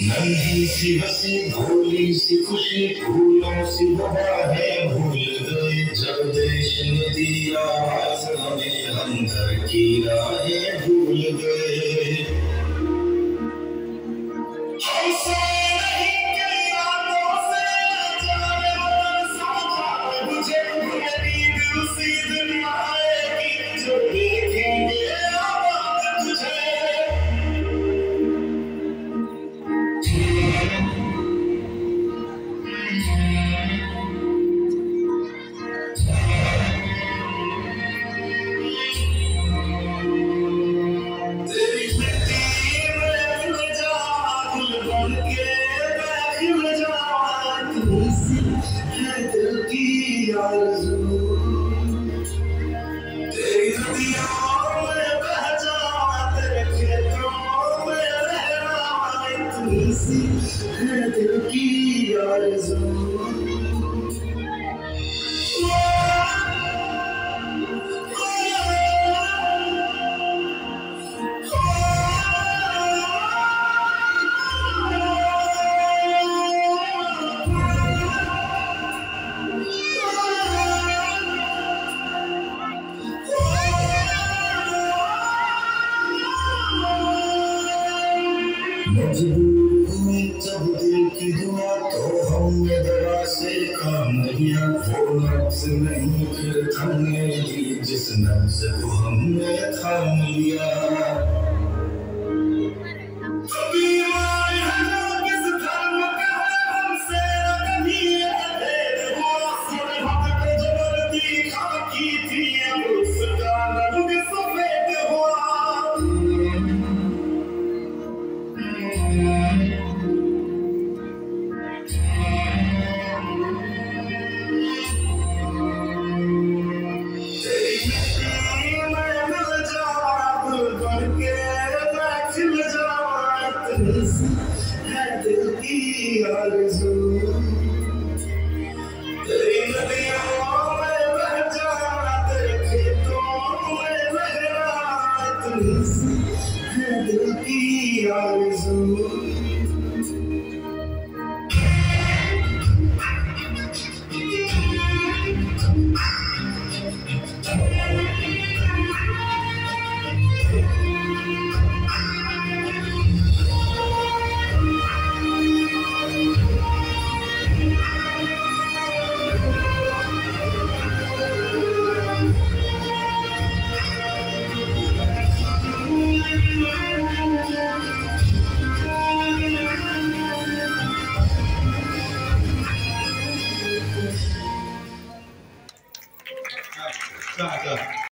नन्ही सी हंसी भोली सी खुशी फूलों सी हवा है भूल गए जब देश ने दिया आवाज हमें हम घर की राहें भूल गए हम सो नहीं के रातों से जाने मन समझा मुझे मेरी दिल सी दुनिया आएगी जो देखेंगे आबाद तुझे तेरी नदियों में बह जाऊं तेरे खेतों में लहराए तू सी है दिल की आरज़ू मजबूर हुए जब दिल की दुआ तो हमने दवा से काम लिया वो नफ्स नहीं फिर थमने दी जिस नफ्स को हमने थाम लिया है दिल की आरज़ू तेरी नदियों में बह जाना तेरे खेतों में लहराए तू है दिल की आरज़ू Tá.